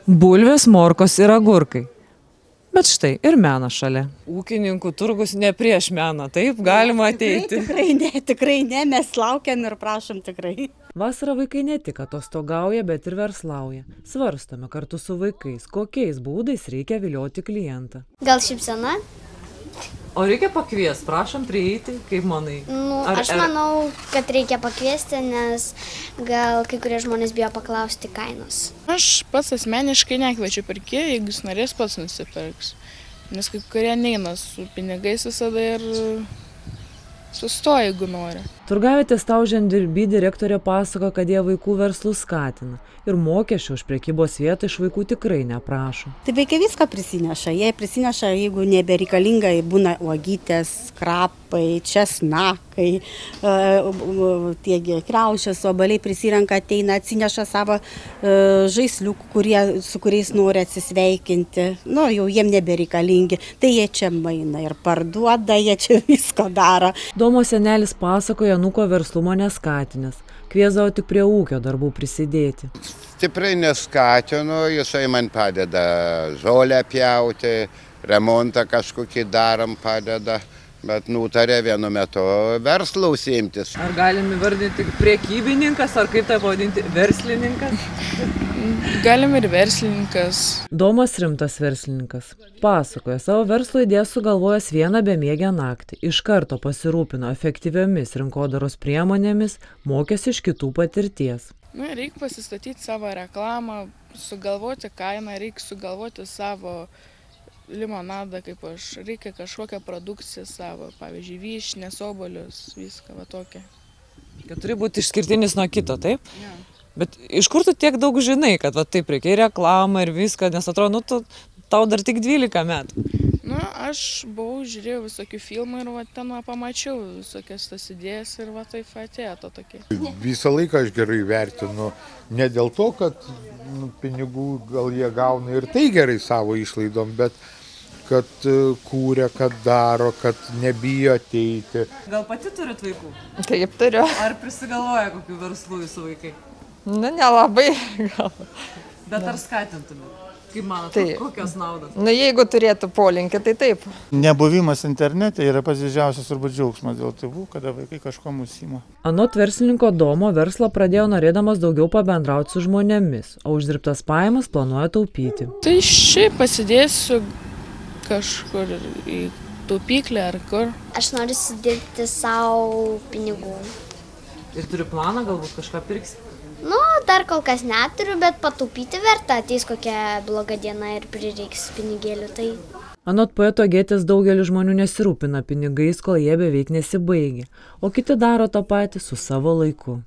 Bulvės, morkos ir agurkai. Bet štai ir menas šalia. Ūkininkų turgus ne prieš meną, taip galima ateiti. Tikrai ne, mes laukiam ir prašom tikrai. Vasarą vaikai ne tik atostogauja, bet ir verslauja. Svarstome kartu su vaikais, kokiais būdais reikia vilioti klientą. Gal šypsena? O reikia pakviesti, prašom prieiti, kaip manai? Aš manau, kad reikia pakviesti, nes gal kai kurie žmonės bijo paklausti kainos. Aš pats asmeniškai nekviečiu pirkėjų, jeigu jis norės pats nusipirks. Nes kai kurie neina su pinigais visada ir sustoja, jeigu nori. Turgavietės Tau žemdirbių direktorė pasako, kad jie vaikų verslus skatina ir mokesčių už prekybos vietą iš vaikų tikrai neprašo. Tai vaikai viską prisineša. Jie prisineša, jeigu nebereikalinga, būna uogytės, krapai, česnakai, tiegi kriaušės, obaliai prisirenka, ateina, atsineša savo žaisliukų, su kuriais nori atsisveikinti. Jau jiem nebereikalingi. Tai jie čia maina ir parduoda, jie čia visko daro. Domo senelis pasakoja, anūko verslumo neskatinęs. Kviesdavo tik prie ūkio darbų prisidėti. Stipriai neskatinu, jisai man padeda žolę pjauti, remontą kažkokį darom padeda, bet nutarė vienu metu verslą užsiimtis. Ar galim įvardinti prekybininkas, ar kaip tai pavadinti, verslininkas? Galim ir verslininkas. Domas rimtas verslininkas. Pasakoja, savo verslo idėją sugalvojęs vieną bemiegę naktį. Iš karto pasirūpino efektyviomis rinkodaros priemonėmis, mokėsi iš kitų patirties. Reikia pasistatyti savo reklamą, sugalvoti kainą, reikia sugalvoti savo limonadą, kaip aš. Reikia kažkokią produkciją savo, pavyzdžiui, vyšnės, obuolius, viską va tokia. Kad turi būti išskirtinis nuo kito, taip? Ja. Bet iš kur tu tiek daug žinai, kad va taip reikia ir reklamą ir viską, nes atrodo, tau dar tik 12 metų. Aš buvau, žiūrėjau visokių filmų ir va ten pamačiau visokias tas idėjas ir va taip atėjo to tokie. Visą laiką aš gerai vertinu, ne dėl to, kad pinigų gal jie gauna ir tai gerai savo išlaidom, bet kad kūrė, kad daro, kad nebijo ateiti. Gal pati turit vaikų? Taip, turiu. Ar prisigalvoja kokių verslų jūsų vaikai? Nelabai gal. Bet ar skatintumėt? Kaip manote, kokios naudos? Jeigu turėtų polinkį, tai taip. Nebuvimas internete yra pats didžiausias turbūt džiaugsmas dėl tėvų, kada vaikai kažko užsiima. Anot verslininko Domo verslą pradėjo norėdamas daugiau pabendrauti su žmonėmis, o uždirbtas pajamas planuoja taupyti. Tai šiaip pasidėsiu kažkur į taupyklę ar kur. Aš noriu sudirbti savo pinigų. Ir turi planą, galbūt kažką pirksi? Dar kol kas neturiu, bet pataupyti verta. Ateis kokia bloga diena ir prireiks pinigėlių. Tai... Anot poeto Gėtės daugelis žmonių nesirūpina pinigais, kol jie beveik nesibaigia, o kiti daro tą patį su savo laiku.